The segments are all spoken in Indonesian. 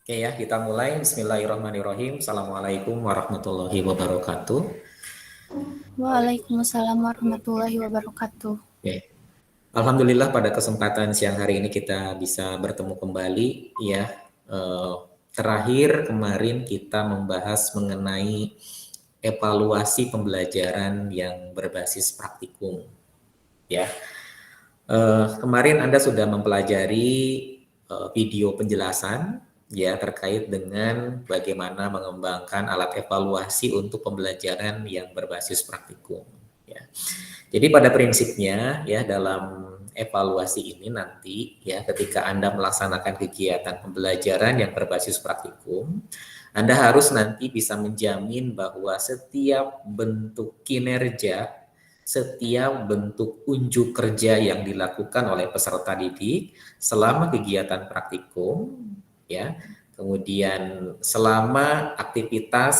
Oke ya, kita mulai. Bismillahirrahmanirrahim. Assalamualaikum warahmatullahi wabarakatuh. Waalaikumsalam warahmatullahi wabarakatuh. Oke. Alhamdulillah pada kesempatan siang hari ini kita bisa bertemu kembali ya. Eh, Terakhir kemarin kita membahas mengenai evaluasi pembelajaran yang berbasis praktikum ya. Kemarin Anda sudah mempelajari video penjelasan ya terkait dengan bagaimana mengembangkan alat evaluasi untuk pembelajaran yang berbasis praktikum ya. Jadi pada prinsipnya ya dalam evaluasi ini nanti ya ketika Anda melaksanakan kegiatan pembelajaran yang berbasis praktikum, Anda harus nanti bisa menjamin bahwa setiap bentuk kinerja, setiap bentuk unjuk kerja yang dilakukan oleh peserta didik selama kegiatan praktikum ya, kemudian selama aktivitas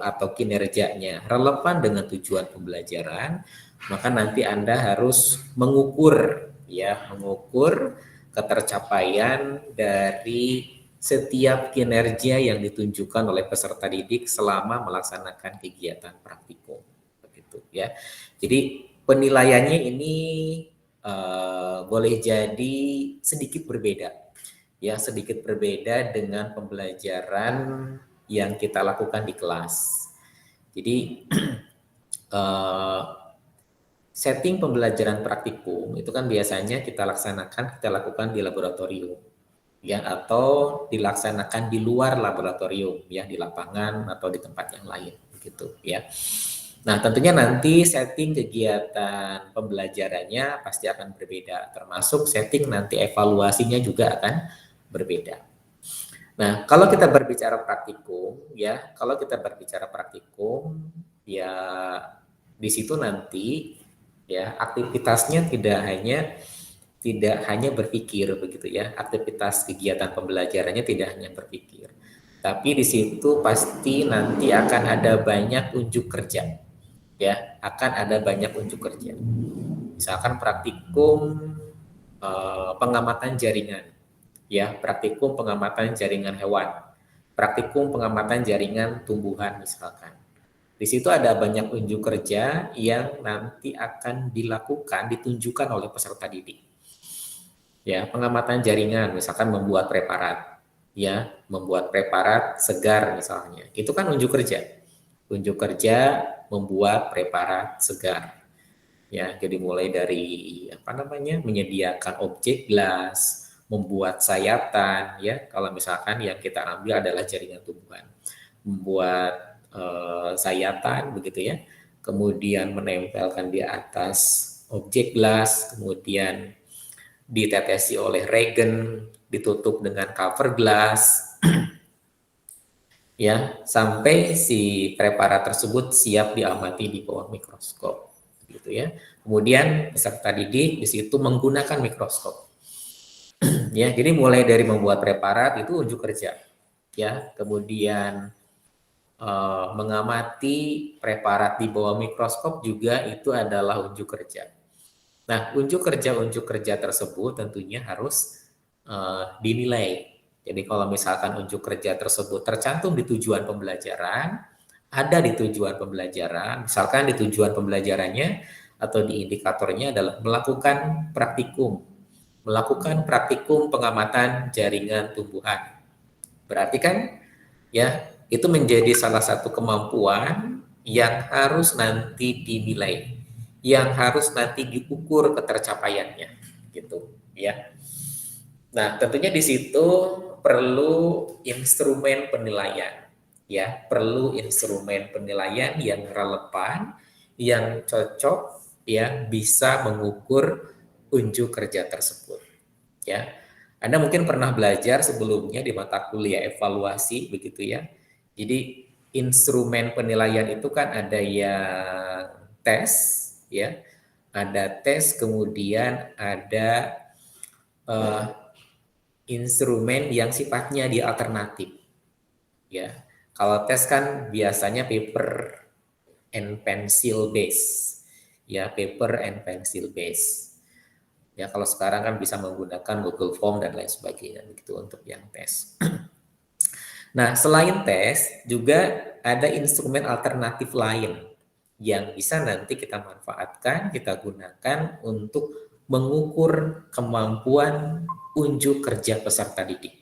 atau kinerjanya relevan dengan tujuan pembelajaran, maka nanti Anda harus mengukur ya, mengukur ketercapaian dari setiap kinerja yang ditunjukkan oleh peserta didik selama melaksanakan kegiatan praktikum begitu ya. Jadi penilaiannya ini boleh jadi sedikit berbeda ya, sedikit berbeda dengan pembelajaran yang kita lakukan di kelas. Jadi setting pembelajaran praktikum itu kan biasanya kita lakukan di laboratorium ya, atau dilaksanakan di luar laboratorium ya, di lapangan atau di tempat yang lain gitu ya. Nah, tentunya nanti setting kegiatan pembelajarannya pasti akan berbeda, termasuk setting nanti evaluasinya juga akan berbeda. Nah, kalau kita berbicara praktikum ya, kalau kita berbicara praktikum ya, di situ nanti ya aktivitasnya tidak hanya berpikir begitu ya. Aktivitas kegiatan pembelajarannya tidak hanya berpikir. Tapi di situ pasti nanti akan ada banyak unjuk kerja. Ya, akan ada banyak unjuk kerja. Misalkan praktikum pengamatan jaringan. Ya, praktikum pengamatan jaringan hewan. Praktikum pengamatan jaringan tumbuhan misalkan. Di situ ada banyak unjuk kerja yang nanti akan dilakukan, ditunjukkan oleh peserta didik. Ya, pengamatan jaringan, misalkan membuat preparat, ya, membuat preparat segar misalnya. Itu kan unjuk kerja. Unjuk kerja membuat preparat segar. Ya, jadi mulai dari apa namanya? Menyediakan objek gelas, membuat sayatan, ya. Kalau misalkan yang kita ambil adalah jaringan tumbuhan. Membuat sayatan begitu ya. Kemudian menempelkan di atas objek gelas, kemudian ditetesi oleh regen, ditutup dengan cover glass, ya, sampai si preparat tersebut siap diamati di bawah mikroskop, gitu ya. Kemudian peserta didik di situ menggunakan mikroskop, ya. Jadi mulai dari membuat preparat itu unjuk kerja, ya. Kemudian mengamati preparat di bawah mikroskop juga itu adalah unjuk kerja. Nah, unjuk kerja tersebut tentunya harus dinilai. Jadi kalau misalkan unjuk kerja tersebut tercantum di tujuan pembelajaran, ada di tujuan pembelajaran, misalkan di tujuan pembelajarannya atau di indikatornya adalah melakukan praktikum pengamatan jaringan tumbuhan. Berarti kan ya itu menjadi salah satu kemampuan yang harus nanti dinilai, yang harus nanti diukur ketercapaiannya gitu ya. Nah, tentunya di situ perlu instrumen penilaian ya, perlu instrumen penilaian yang relevan, yang cocok ya, bisa mengukur unjuk kerja tersebut ya. Anda mungkin pernah belajar sebelumnya di mata kuliah evaluasi begitu ya. Jadi instrumen penilaian itu kan ada yang tes ya, ada tes kemudian ada uh, instrumen yang sifatnya di alternatif ya. Kalau tes kan biasanya paper and pencil base ya, paper and pencil base. Ya, kalau sekarang kan bisa menggunakan Google Form dan lain sebagainya begitu untuk yang tes. Nah, selain tes, juga ada instrumen alternatif lain yang bisa nanti kita manfaatkan, kita gunakan untuk mengukur kemampuan unjuk kerja peserta didik.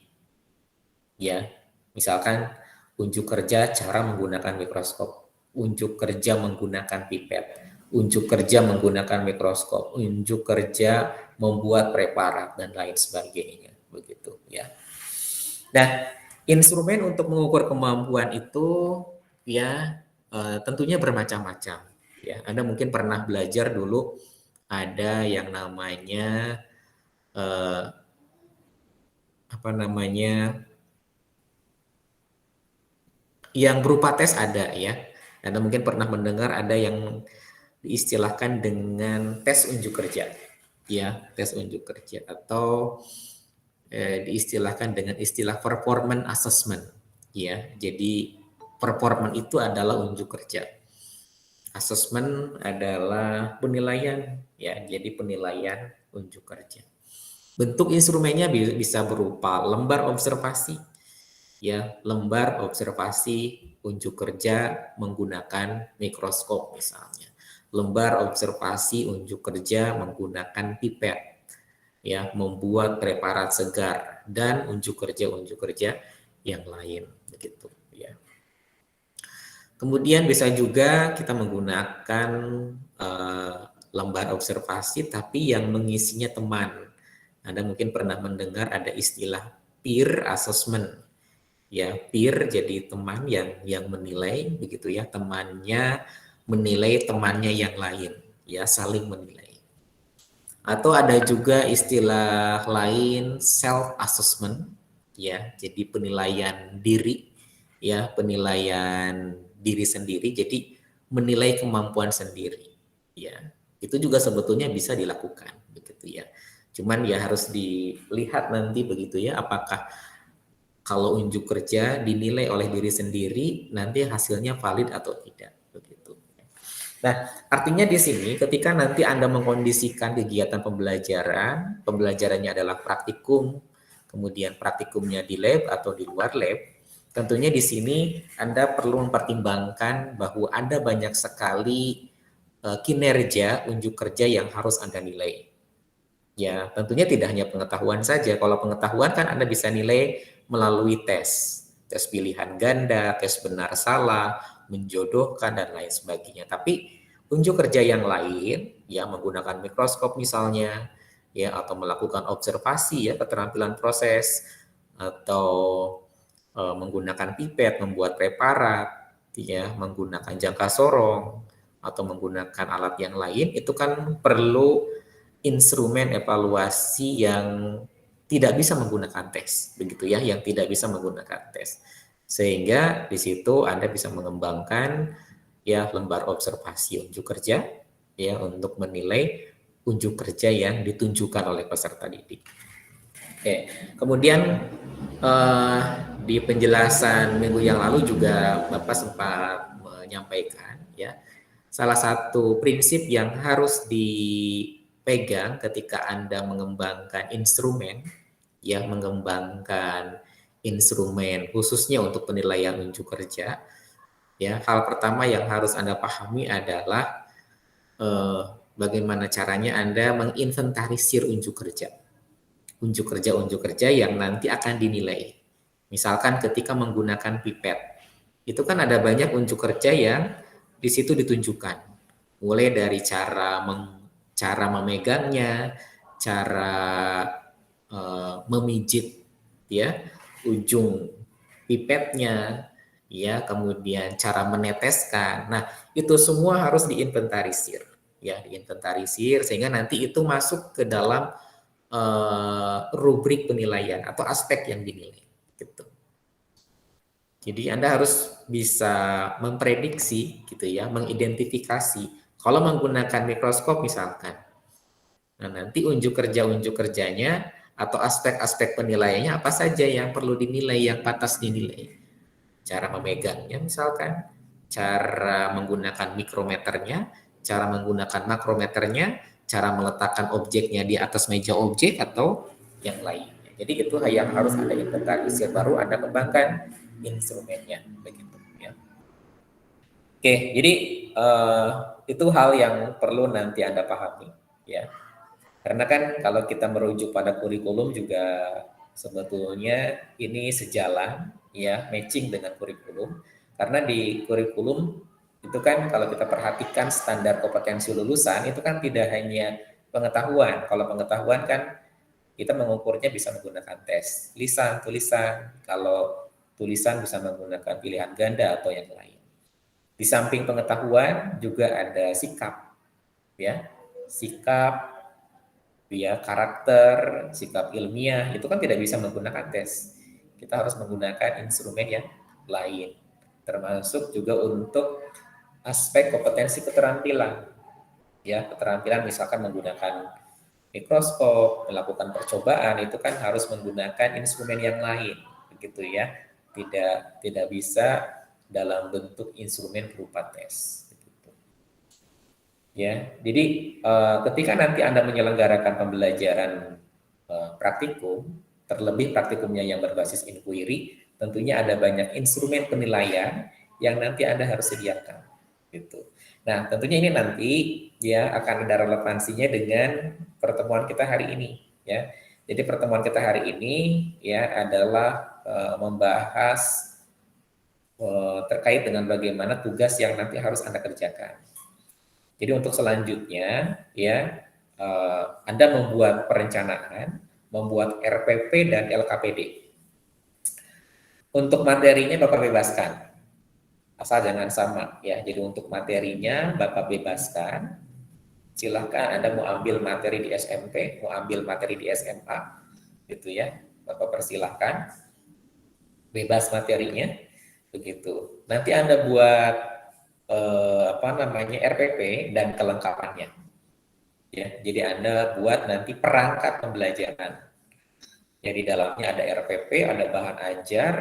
Ya, misalkan unjuk kerja cara menggunakan mikroskop, unjuk kerja menggunakan pipet, unjuk kerja menggunakan mikroskop, unjuk kerja membuat preparat dan lain sebagainya, begitu ya. Nah, instrumen untuk mengukur kemampuan itu ya tentunya bermacam-macam. Ya, Anda mungkin pernah belajar dulu ada yang namanya eh, apa namanya yang berupa tes ada ya. Anda mungkin pernah mendengar ada yang diistilahkan dengan tes unjuk kerja. Ya, tes unjuk kerja atau diistilahkan dengan istilah performance assessment. Ya, jadi performance itu adalah unjuk kerja. Assessment adalah penilaian ya, jadi penilaian unjuk kerja. Bentuk instrumennya bisa berupa lembar observasi ya, lembar observasi unjuk kerja menggunakan mikroskop misalnya. Lembar observasi unjuk kerja menggunakan pipet ya, membuat preparat segar dan unjuk kerja yang lain begitu ya. Kemudian bisa juga kita menggunakan lembar observasi tapi yang mengisinya teman. Anda mungkin pernah mendengar ada istilah peer assessment. Ya, peer jadi teman yang menilai begitu ya, temannya menilai temannya yang lain, ya saling menilai. Atau ada juga istilah lain self assessment ya, jadi penilaian diri ya, penilaian diri sendiri, jadi menilai kemampuan sendiri ya. Itu juga sebetulnya bisa dilakukan begitu ya. Cuman ya harus dilihat nanti begitu ya, apakah kalau unjuk kerja dinilai oleh diri sendiri nanti hasilnya valid atau tidak begitu. Nah, artinya di sini ketika nanti Anda mengkondisikan kegiatan pembelajaran, pembelajarannya adalah praktikum, kemudian praktikumnya di lab atau di luar lab, tentunya di sini Anda perlu mempertimbangkan bahwa ada banyak sekali kinerja unjuk kerja yang harus Anda nilai. Ya, tentunya tidak hanya pengetahuan saja. Kalau pengetahuan kan Anda bisa nilai melalui tes pilihan ganda, tes benar salah, menjodohkan dan lain sebagainya. Tapi unjuk kerja yang lain, ya menggunakan mikroskop misalnya, ya atau melakukan observasi ya keterampilan proses atau menggunakan pipet membuat preparat, ya menggunakan jangka sorong atau menggunakan alat yang lain itu kan perlu instrumen evaluasi yang tidak bisa menggunakan tes, begitu ya, yang tidak bisa menggunakan tes. Sehingga di situ Anda bisa mengembangkan ya lembar observasi unjuk kerja ya untuk menilai unjuk kerja yang ditunjukkan oleh peserta didik. Oke, kemudian di penjelasan minggu yang lalu juga Bapak sempat menyampaikan ya salah satu prinsip yang harus dipegang ketika Anda mengembangkan instrumen ya mengembangkan instrumen khususnya untuk penilaian unjuk kerja ya hal pertama yang harus Anda pahami adalah bagaimana caranya Anda menginventarisir unjuk kerja yang nanti akan dinilai. Misalkan ketika menggunakan pipet, itu kan ada banyak unjuk kerja yang di situ ditunjukkan. Mulai dari cara memegangnya, cara memijit ya ujung pipetnya, ya kemudian cara meneteskan. Nah, itu semua harus diinventarisir, ya diinventarisir sehingga nanti itu masuk ke dalam rubrik penilaian atau aspek yang dinilai gitu. Jadi Anda harus bisa memprediksi gitu ya, mengidentifikasi kalau menggunakan mikroskop misalkan. Nah, nanti unjuk kerjanya atau aspek-aspek penilaiannya apa saja yang perlu dinilai, yang pantas dinilai. Cara memegangnya misalkan, cara menggunakan mikrometernya, cara menggunakan makrometernya, cara meletakkan objeknya di atas meja objek atau yang lainnya. Jadi itu yang harus Anda inventarisir, baru Anda kembangkan instrumennya, begitu ya. Oke, jadi itu hal yang perlu nanti Anda pahami ya. Karena kan kalau kita merujuk pada kurikulum juga sebetulnya ini sejalan ya, matching dengan kurikulum. Karena di kurikulum itu kan kalau kita perhatikan standar kompetensi lulusan itu kan tidak hanya pengetahuan. Kalau pengetahuan kan kita mengukurnya bisa menggunakan tes lisan, tulisan. Kalau tulisan bisa menggunakan pilihan ganda atau yang lain. Di samping pengetahuan juga ada sikap, ya, sikap, ya, karakter, sikap ilmiah itu kan tidak bisa menggunakan tes. Kita harus menggunakan instrumen yang lain, termasuk juga untuk aspek kompetensi keterampilan, ya, keterampilan misalkan menggunakan mikroskop, melakukan percobaan itu kan harus menggunakan instrumen yang lain, begitu ya. Tidak bisa dalam bentuk instrumen berupa tes. Begitu. Ya, jadi ketika nanti Anda menyelenggarakan pembelajaran praktikum, terlebih praktikumnya yang berbasis inquiry, tentunya ada banyak instrumen penilaian yang nanti Anda harus sediakan, gitu. Nah, tentunya ini nanti ya akan ada relevansinya dengan pertemuan kita hari ini, ya. Jadi pertemuan kita hari ini ya adalah membahas terkait dengan bagaimana tugas yang nanti harus Anda kerjakan. Jadi untuk selanjutnya ya Anda membuat perencanaan, membuat RPP dan LKPD. Untuk materinya Bapak bebaskan, asal jangan sama ya. Jadi untuk materinya Bapak bebaskan. Silahkan Anda mau ambil materi di SMP, mau ambil materi di SMA, gitu ya. Bapak persilahkan, bebas materinya, begitu. Nanti Anda buat RPP dan kelengkapannya. Ya, jadi Anda buat nanti perangkat pembelajaran. Ya, di dalamnya ada RPP, ada bahan ajar,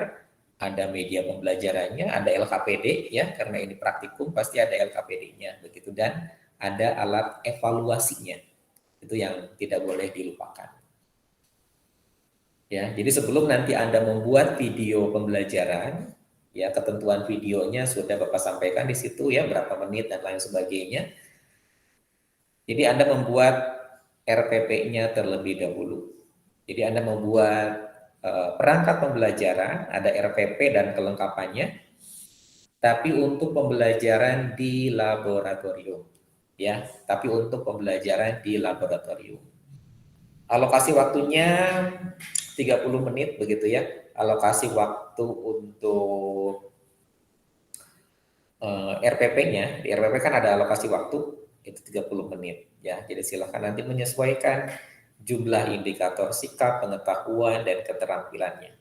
ada media pembelajarannya, ada LKPD ya, karena ini praktikum pasti ada LKPD-nya begitu, dan ada alat evaluasinya. Itu yang tidak boleh dilupakan. Ya, jadi sebelum nanti Anda membuat video pembelajaran, ya ketentuan videonya sudah Bapak sampaikan di situ ya, berapa menit dan lain sebagainya. Jadi Anda membuat RPP-nya terlebih dahulu. Jadi Anda membuat perangkat pembelajaran, ada RPP dan kelengkapannya, tapi untuk pembelajaran di laboratorium. Ya, tapi untuk pembelajaran di laboratorium. Alokasi waktunya 30 menit begitu ya. Alokasi waktu untuk RPP-nya, di RPP kan ada alokasi waktu itu 30 menit ya. Jadi silakan nanti menyesuaikan jumlah indikator sikap, pengetahuan dan keterampilannya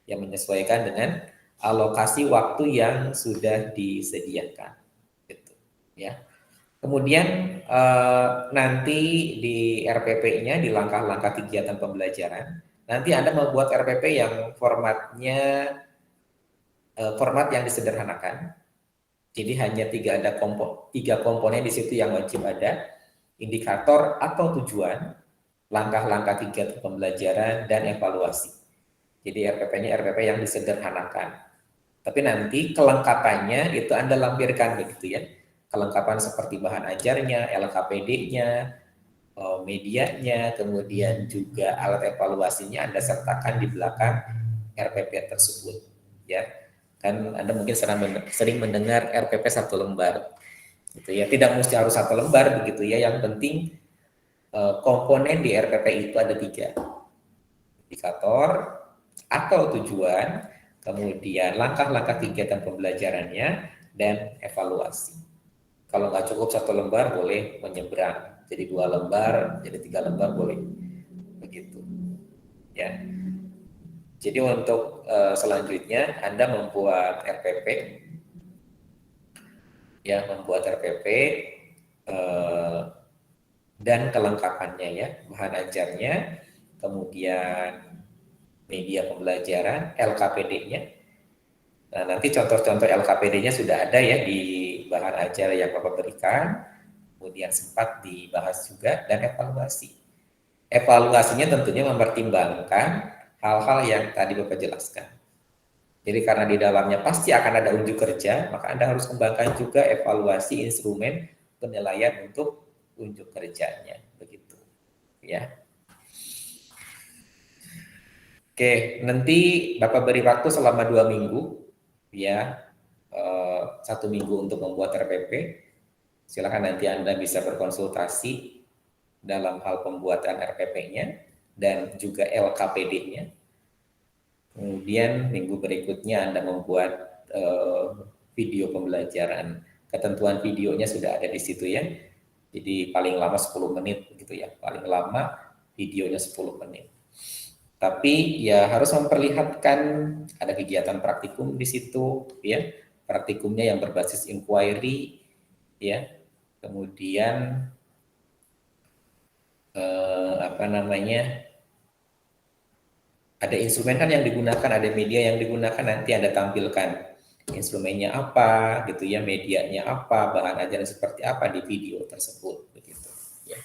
yang menyesuaikan dengan alokasi waktu yang sudah disediakan gitu ya. Kemudian nanti di RPP-nya di langkah-langkah kegiatan pembelajaran nanti Anda membuat RPP yang formatnya format yang disederhanakan. Jadi hanya tiga komponen di situ yang wajib ada, indikator atau tujuan, langkah-langkah kegiatan pembelajaran, dan evaluasi. Jadi RPP-nya RPP yang disederhanakan. Tapi nanti kelengkapannya itu Anda lampirkan begitu ya. Kelengkapan seperti bahan ajarnya, LKPD-nya, medianya, kemudian juga alat evaluasinya Anda sertakan di belakang RPP tersebut. Ya, kan Anda mungkin sering mendengar RPP satu lembar, gitu ya. Tidak mesti harus satu lembar begitu ya. Yang penting komponen di RPP itu ada 3, indikator atau tujuan, kemudian langkah-langkah kegiatan pembelajarannya dan evaluasi. Kalau nggak cukup satu lembar boleh menyeberang, jadi 2 lembar, jadi 3 lembar boleh, begitu ya. Jadi untuk selanjutnya Anda membuat RPP, ya membuat RPP dan kelengkapannya ya, bahan ajarnya, kemudian media pembelajaran, LKPD-nya. Nah nanti contoh-contoh LKPD-nya sudah ada ya di bahan ajar yang Bapak berikan, kemudian sempat dibahas juga, dan evaluasi. Evaluasinya tentunya mempertimbangkan hal-hal yang tadi Bapak jelaskan. Jadi karena di dalamnya pasti akan ada unjuk kerja, maka Anda harus kembangkan juga evaluasi instrumen penilaian untuk unjuk kerjanya, begitu. Ya. Oke, nanti Bapak beri waktu selama 2 minggu, ya, 1 minggu untuk membuat RPP. Silakan nanti Anda bisa berkonsultasi dalam hal pembuatan RPP-nya dan juga LKPD-nya. Kemudian minggu berikutnya Anda membuat video pembelajaran. Ketentuan videonya sudah ada di situ ya. Jadi paling lama 10 menit gitu ya. Paling lama videonya 10 menit. Tapi ya harus memperlihatkan ada kegiatan praktikum di situ ya. Praktikumnya yang berbasis inquiry ya. Kemudian apa namanya? Ada instrumen kan yang digunakan, ada media yang digunakan, nanti Anda tampilkan instrumennya apa, gitu ya, medianya apa, bahan ajaran seperti apa di video tersebut, begitu. Ya.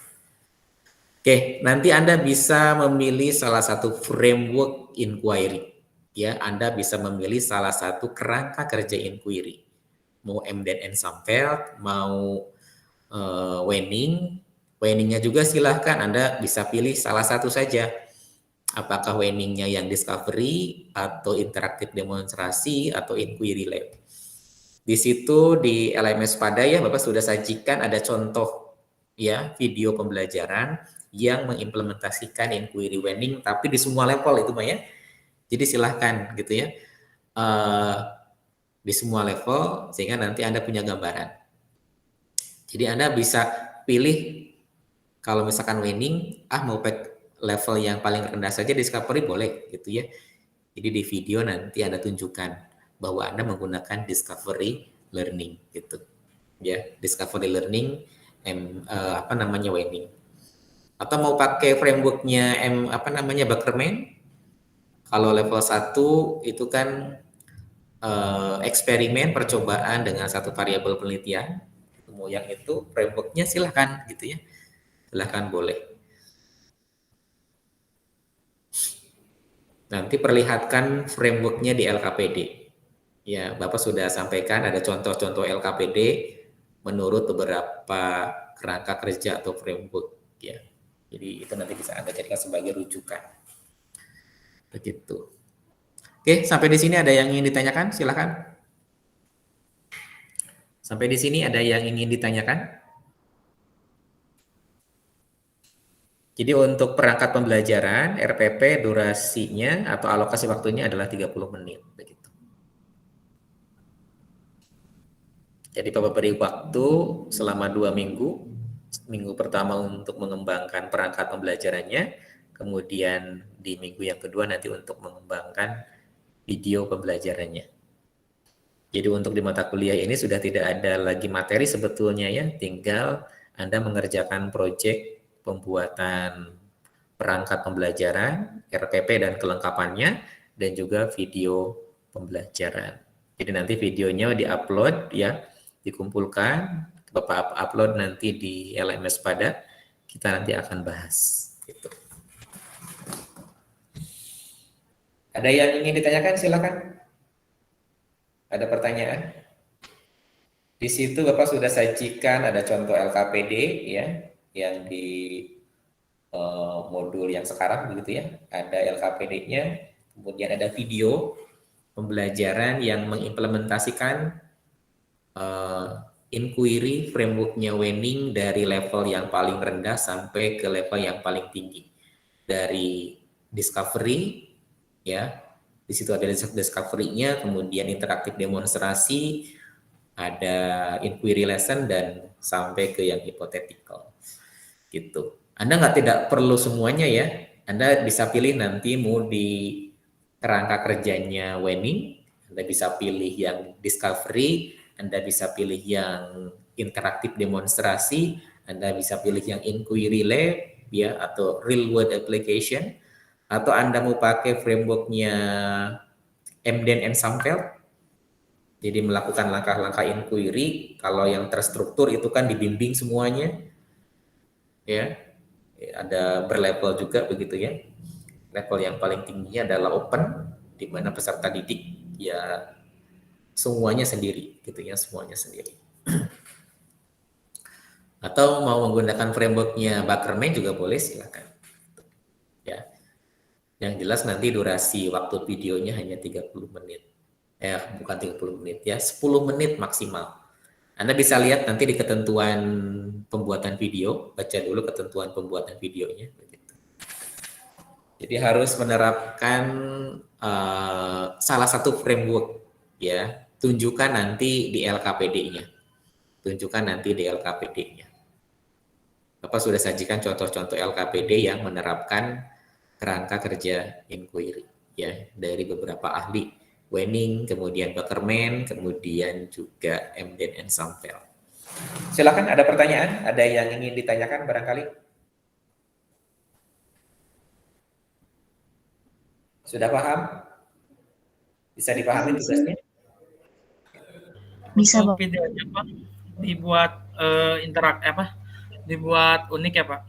Oke, nanti Anda bisa memilih salah satu framework inquiry. Ya, Anda bisa memilih salah satu kerangka kerja inquiry. Mau Emden Ensemble, mau Wenning-nya juga silahkan Anda bisa pilih salah satu saja. Apakah Wenning-nya yang discovery atau interaktif demonstrasi atau inquiry lab. Di situ di LMS Pada ya Bapak sudah sajikan ada contoh ya video pembelajaran yang mengimplementasikan inquiry Wenning tapi di semua level itu Mbak ya. Jadi silahkan gitu ya. Di semua level sehingga nanti Anda punya gambaran. Jadi Anda bisa pilih kalau misalkan Wenning mau level yang paling rendah saja discovery boleh gitu ya. Jadi di video nanti Anda tunjukkan bahwa Anda menggunakan discovery learning gitu. Ya, discovery learning Wenning. Atau mau pakai frameworknya Buckerman. Kalau level 1 itu kan eksperimen percobaan dengan satu variabel penelitian. Mau yang itu frameworknya silahkan gitu ya. Silahkan boleh. Nanti perlihatkan frameworknya di LKPD. Ya, Bapak sudah sampaikan ada contoh-contoh LKPD menurut beberapa kerangka kerja atau framework. Ya, jadi itu nanti bisa Anda jadikan sebagai rujukan. Begitu. Oke, sampai di sini ada yang ingin ditanyakan? Silakan. Sampai di sini ada yang ingin ditanyakan? Jadi untuk perangkat pembelajaran RPP durasinya atau alokasi waktunya adalah 30 menit begitu. Jadi Bapak beri waktu selama 2 minggu. Minggu pertama untuk mengembangkan perangkat pembelajarannya, kemudian di minggu yang kedua nanti untuk mengembangkan video pembelajarannya. Jadi untuk di mata kuliah ini sudah tidak ada lagi materi sebetulnya ya, tinggal Anda mengerjakan proyek pembuatan perangkat pembelajaran, RPP dan kelengkapannya, dan juga video pembelajaran. Jadi nanti videonya di-upload ya, dikumpulkan, Bapak upload nanti di LMS Pada, kita nanti akan bahas. Gitu. Ada yang ingin ditanyakan? Silakan. Ada pertanyaan? Di situ Bapak sudah sajikan ada contoh LKPD ya, yang di modul yang sekarang begitu ya. Ada LKPD-nya, kemudian ada video pembelajaran yang mengimplementasikan inquiry framework-nya Wenning dari level yang paling rendah sampai ke level yang paling tinggi. Dari discovery ya, di situ ada discovery-nya, kemudian interaktif demonstrasi, ada inquiry lesson dan sampai ke yang hypothetical. Gitu. Anda tidak perlu semuanya ya. Anda bisa pilih nanti mau di kerangka kerjanya Wenning, Anda bisa pilih yang discovery, Anda bisa pilih yang interaktif demonstrasi, Anda bisa pilih yang inquiry lab ya atau real world application, atau Anda mau pakai frameworknya Emden Ensemble. Jadi melakukan langkah-langkah inquiry, kalau yang terstruktur itu kan dibimbing semuanya ya. Ada berlevel juga begitu ya. Level yang paling tinggi adalah open, di mana peserta didik ya semuanya sendiri, gitu ya, semuanya sendiri. Atau mau menggunakan frameworknya Bakerman juga boleh, silakan. Ya, yang jelas nanti durasi waktu videonya hanya 30 menit. Bukan 30 menit ya, 10 menit maksimal. Anda bisa lihat nanti di ketentuan pembuatan video, baca dulu ketentuan pembuatan videonya. Begitu. Jadi harus menerapkan salah satu framework, ya. Tunjukkan nanti di LKPD-nya. Tunjukkan nanti di LKPD-nya. Bapak sudah sajikan contoh-contoh LKPD yang menerapkan kerangka kerja inquiry, ya, dari beberapa ahli. Wenning, kemudian Bakerman, kemudian juga Emden and Samvel. Silakan, ada pertanyaan? Ada yang ingin ditanyakan barangkali? Sudah paham? Bisa dipahami tugasnya? Bisa, Untuk Pak. videonya Pak dibuat dibuat unik ya Pak.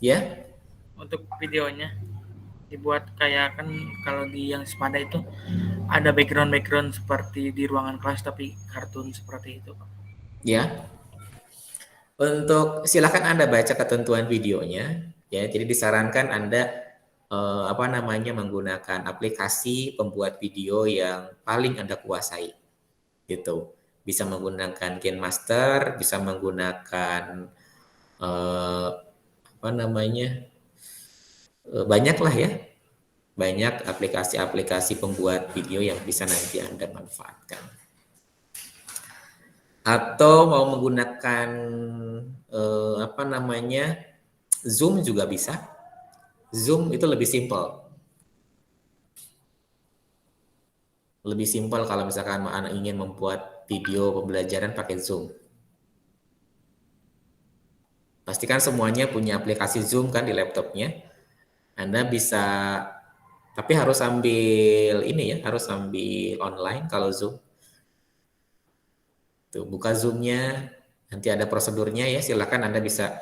Ya. Untuk videonya dibuat kayak kan kalau di yang Sepada itu ada background seperti di ruangan kelas tapi kartun seperti itu Pak. Ya. Untuk silakan Anda baca ketentuan videonya, ya. Jadi disarankan Anda menggunakan aplikasi pembuat video yang paling Anda kuasai, gitu. Bisa menggunakan KineMaster, bisa menggunakan banyak lah ya, banyak aplikasi-aplikasi pembuat video yang bisa nanti Anda manfaatkan. Atau mau menggunakan Zoom juga bisa. Zoom itu lebih simpel. Lebih simpel kalau misalkan anak ingin membuat video pembelajaran pakai Zoom. Pastikan semuanya punya aplikasi Zoom kan di laptopnya. Anda bisa, tapi harus harus sambil online kalau Zoom. Tuh, buka Zoom-nya, nanti ada prosedurnya ya, silakan Anda bisa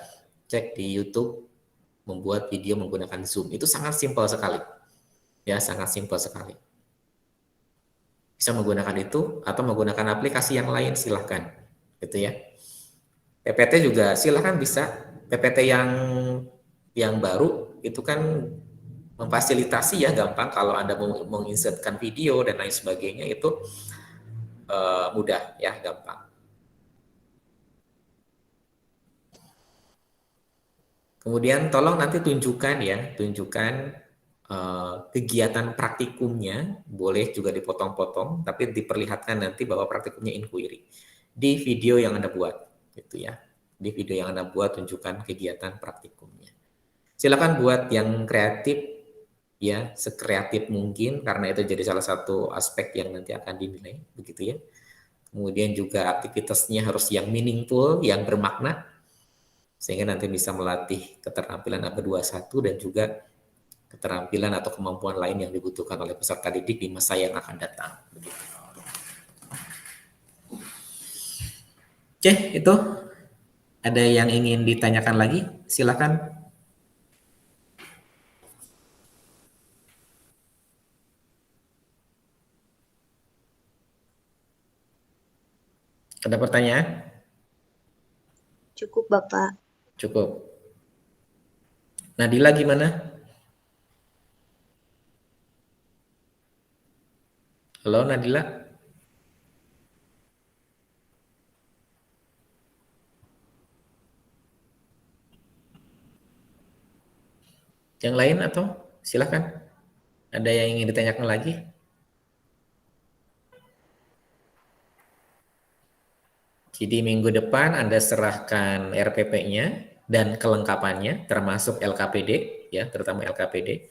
cek di YouTube membuat video menggunakan Zoom. Itu sangat simpel sekali. Ya, sangat simpel sekali. Bisa menggunakan itu atau menggunakan aplikasi yang lain silahkan. Gitu ya. PPT juga silahkan bisa. PPT yang baru itu kan memfasilitasi ya, gampang kalau Anda mau menginsertkan video dan lain sebagainya itu mudah ya, gampang. Kemudian tolong nanti tunjukkan kegiatan praktikumnya, boleh juga dipotong-potong, tapi diperlihatkan nanti bahwa praktikumnya inquiry di video yang Anda buat, gitu ya. Di video yang Anda buat tunjukkan kegiatan praktikumnya. Silakan buat yang kreatif, ya, sekreatif mungkin, karena itu jadi salah satu aspek yang nanti akan dinilai, begitu ya. Kemudian juga aktivitasnya harus yang meaningful, yang bermakna, sehingga nanti bisa melatih keterampilan AB21 dan juga keterampilan atau kemampuan lain yang dibutuhkan oleh peserta didik di masa yang akan datang. Begitu. Oke, itu. Ada yang ingin ditanyakan lagi? Silakan. Ada pertanyaan? Cukup, Bapak. Cukup. Nadila gimana? Halo Nadila? Yang lain atau silakan. Ada yang ingin ditanyakan lagi? Jadi minggu depan Anda serahkan RPP-nya dan kelengkapannya termasuk LKPD ya, terutama LKPD.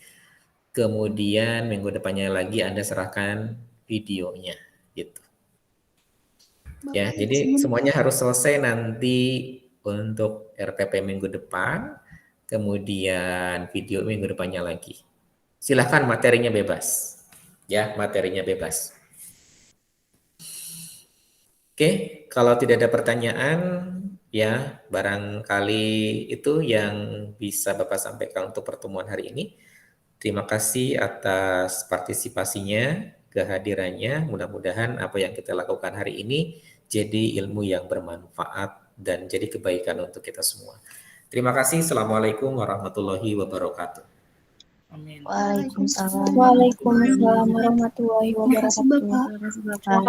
Kemudian minggu depannya lagi Anda serahkan videonya gitu. Ya, jadi semuanya harus selesai nanti untuk RPP minggu depan, kemudian video minggu depannya lagi. Silahkan, materinya bebas. Ya, materinya bebas. Oke, kalau tidak ada pertanyaan, ya barangkali itu yang bisa Bapak sampaikan untuk pertemuan hari ini. Terima kasih atas partisipasinya, kehadirannya. Mudah-mudahan apa yang kita lakukan hari ini jadi ilmu yang bermanfaat dan jadi kebaikan untuk kita semua. Terima kasih. Assalamualaikum warahmatullahi wabarakatuh. Amin. Waalaikumsalam. Waalaikumsalam warahmatullahi wabarakatuh. Terima kasih, Bapak. Terima kasih.